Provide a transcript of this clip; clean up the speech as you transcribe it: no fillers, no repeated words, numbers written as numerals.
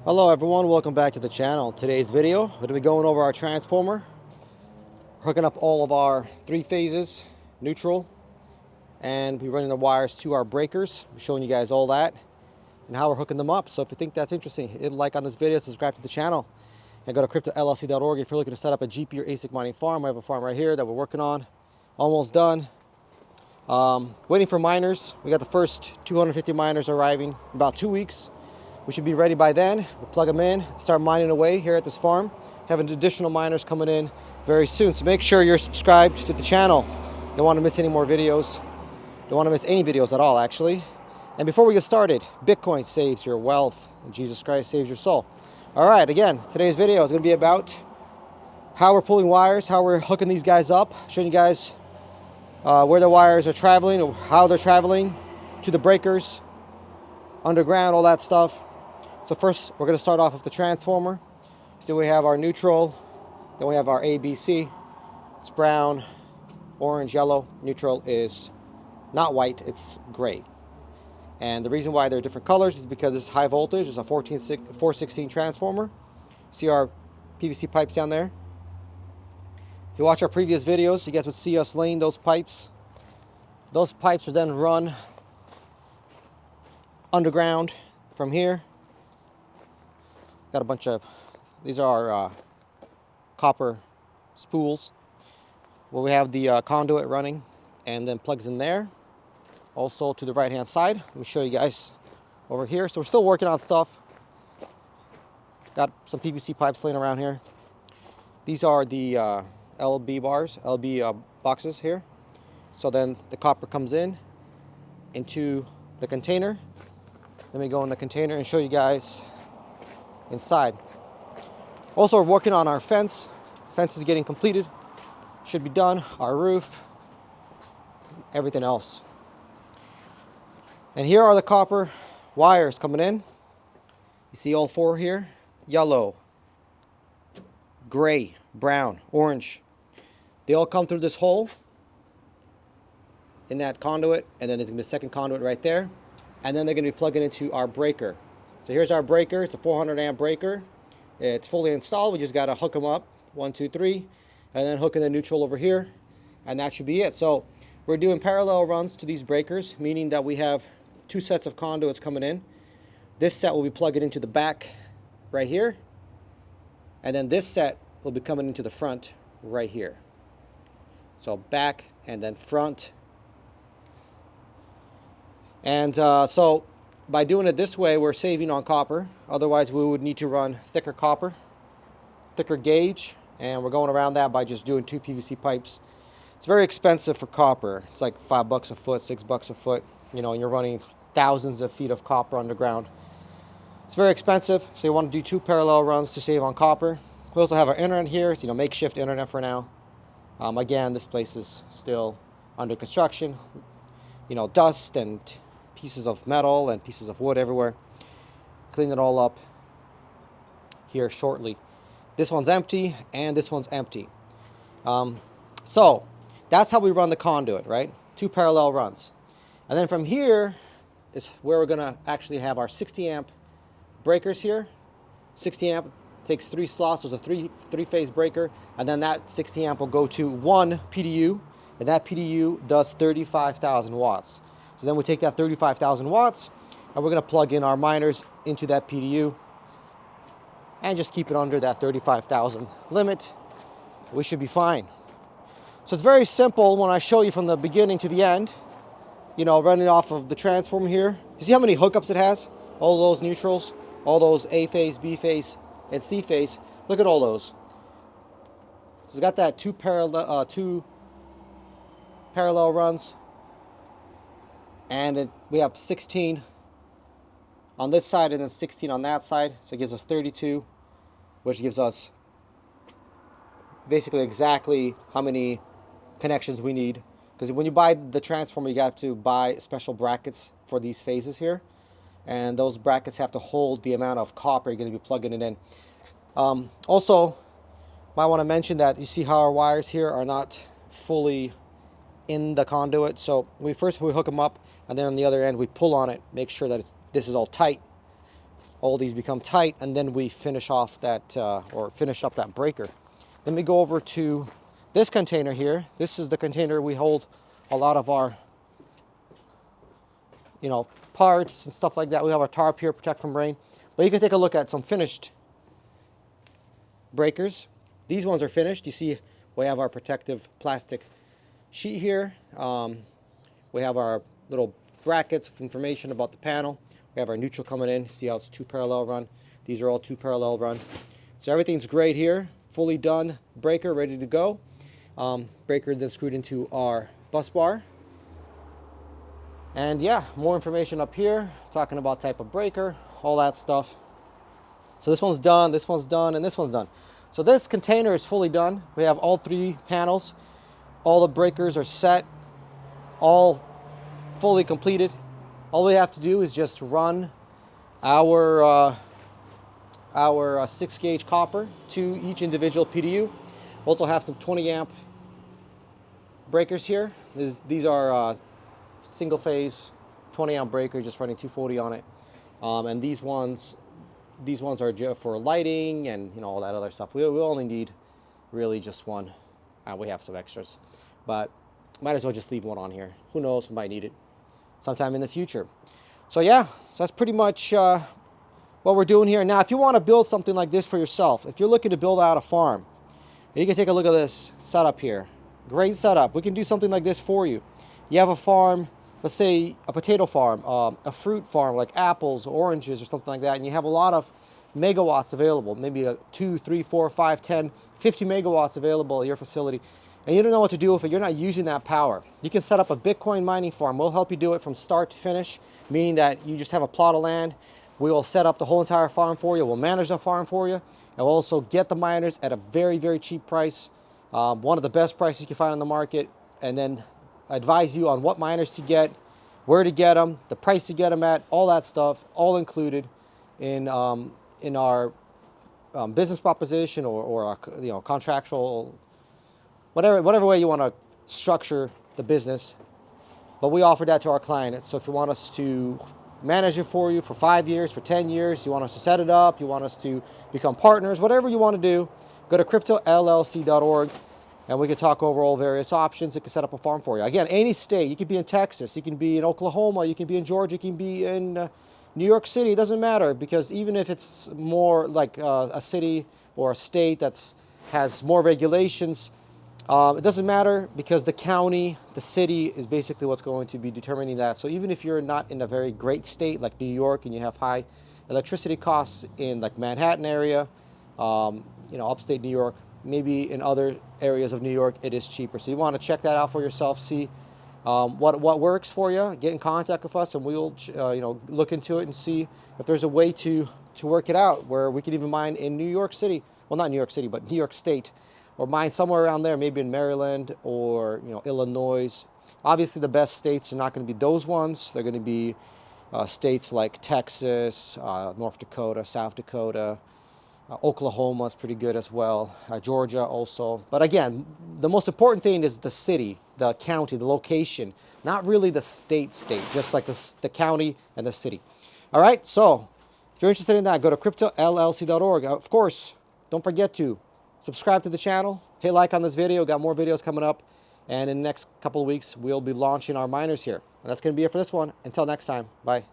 Hello everyone, welcome back to the channel. Today's video, we're going to be going over our transformer, hooking up all of our three phases, neutral, and we're running the wires to our breakers. I'm showing you guys all that and how we're hooking them up. So if you think that's interesting, hit like on this video, subscribe to the channel, and go to cryptollc.org if you're looking to set up a GP or ASIC mining farm. We have a farm right here that we're working on, almost done. Waiting for miners. We got the first 250 miners arriving in about 2 weeks. We should be ready by then. We'll plug them in, start mining away here at this farm. Having additional miners coming in very soon. So make sure you're subscribed to the channel. Don't want to miss any more videos. Don't want to miss any videos at all, actually. And before we get started, Bitcoin saves your wealth and Jesus Christ saves your soul. All right, again, today's video is going to be about how we're pulling wires, how we're hooking these guys up, showing you guys where the wires are traveling, or how they're traveling to the breakers, underground, all that stuff. So first, we're going to start off with the transformer. So we have our neutral, then we have our ABC. It's brown, orange, yellow. Neutral is not white, it's gray. And the reason why they're different colors is because it's high voltage. It's a 416 transformer. See our PVC pipes down there? If you watch our previous videos, you guys would see us laying those pipes. Those pipes are then run underground from here. Got a bunch of, these are our copper spools where we have the conduit running and then plugs in there. Also to the right hand side, let me show you guys over here. So we're still working on stuff. Got some PVC pipes laying around here. These are the LB boxes here. So then the copper comes in into the container. Let me go in the container and show you guys inside. Also, we're working on our fence. Fence is getting completed. Should be done. Our roof, everything else. And here are the copper wires coming in. You see all four here? Yellow, gray, brown, orange. They all come through this hole in that conduit, and then there's gonna be a second conduit right there. And then they're gonna be plugging into our breaker. So here's our breaker. It's a 400 amp breaker. It's fully installed. We just got to hook them up, 1, 2, 3, and then hook in the neutral over here, and that should be it. So we're doing parallel runs to these breakers, meaning that we have two sets of conduits coming in. This set will be plugging into the back right here, and then this set will be coming into the front right here. So back and then front. And so by doing it this way, we're saving on copper. Otherwise, we would need to run thicker copper, thicker gauge, and we're going around that by just doing two PVC pipes. It's very expensive for copper. It's like $5 a foot, $6 a foot. You know, and you're running thousands of feet of copper underground. It's very expensive, so you want to do two parallel runs to save on copper. We also have our internet here. It's, makeshift internet for now. Again, this place is still under construction. Dust and pieces of metal and pieces of wood everywhere. Clean it all up here shortly. This one's empty and this one's empty. So that's how we run the conduit, right? Two parallel runs. And then from here is where we're gonna actually have our 60 amp breakers here. 60 amp takes 3 slots. There's a three-phase breaker, and then that 60 amp will go to one PDU, and that PDU does 35,000 watts. So then we take that 35,000 watts, and we're going to plug in our miners into that PDU and just keep it under that 35,000 limit. We should be fine. So it's very simple when I show you from the beginning to the end, running off of the transformer here. You see how many hookups it has? All those neutrals, all those A phase, B phase, and C phase. Look at all those. So it's got that two parallel runs. And we have 16 on this side and then 16 on that side. So it gives us 32, which gives us basically exactly how many connections we need. Because when you buy the transformer, you have to buy special brackets for these phases here. And those brackets have to hold the amount of copper you're going to be plugging it in. Also, might want to mention that you see how our wires here are not fully in the conduit. So we hook them up, and then on the other end we pull on it, make sure that this is all tight. all these become tight, and then we finish off that, or finish up that breaker. Let me go over to this container here. This is the container we hold a lot of our, parts and stuff like that. We have our tarp here, protect from rain. But you can take a look at some finished breakers. These ones are finished. You see we have our protective plastic sheet here. We have our little brackets of information about the panel. We have our neutral coming in. See how it's 2 parallel run. These are all 2 parallel run. So everything's great here. Fully done breaker, ready to go. Breaker is then screwed into our bus bar. And yeah, more information up here, talking about type of breaker, all that stuff. So this one's done, and this one's done. So this container is fully done. We have all 3 panels. All the breakers are set, all fully completed. All we have to do is just run our 6-gauge copper to each individual PDU. We also have some 20 amp breakers here. These are single phase 20 amp breakers, just running 240 on it. And these ones are for lighting and all that other stuff. We only need really just one. We have some extras, but might as well just leave one on here. Who knows, we might need it sometime in the future. So yeah, so that's pretty much what we're doing here. Now, if you want to build something like this for yourself, if you're looking to build out a farm, you can take a look at this setup here. Great setup. We can do something like this for you. You have a farm, let's say a potato farm, a fruit farm like apples, oranges, or something like that, and you have a lot of megawatts available, maybe 2, 3, 4, 5, 10, 50 megawatts available at your facility, and you don't know what to do with it, you're not using that power. You can set up a Bitcoin mining farm. We'll help you do it from start to finish, meaning that you just have a plot of land. We will set up the whole entire farm for you. We'll manage the farm for you, and we'll also get the miners at a very, very cheap price, one of the best prices you can find on the market, and then advise you on what miners to get, where to get them, the price to get them at, all that stuff, all included in our business proposition or contractual, whatever way you want to structure the business. But we offer that to our clients. So if you want us to manage it for you for 5 years, for 10 years, you want us to set it up, you want us to become partners, whatever you want to do, go to cryptollc.org. And we can talk over all various options. It can set up a farm for you. Again, any state. You can be in Texas. You can be in Oklahoma. You can be in Georgia. You can be in New York City. It doesn't matter, because even if it's more like a city or a state has more regulations, it doesn't matter, because the county, the city is basically what's going to be determining that. So even if you're not in a very great state like New York and you have high electricity costs in like Manhattan area, upstate New York, maybe in other areas of New York it is cheaper. So you want to check that out for yourself, see what works for you. Get in contact with us, and we'll look into it and see if there's a way to work it out where we can even mine in New York City. Well, not New York City, but New York State, or mine somewhere around there, maybe in Maryland or Illinois. Obviously, the best states are not going to be those ones. They're going to be states like Texas, North Dakota, South Dakota. Oklahoma is pretty good as well. Georgia also. But again, the most important thing is the city, the county, the location, not really the state, just like the county and the city. All right, so if you're interested in that, go to cryptollc.org. Of course, don't forget to subscribe to the channel, hit like on this video. Got more videos coming up, and in the next couple of weeks, we'll be launching our miners here. And that's going to be it for this one. Until next time, bye.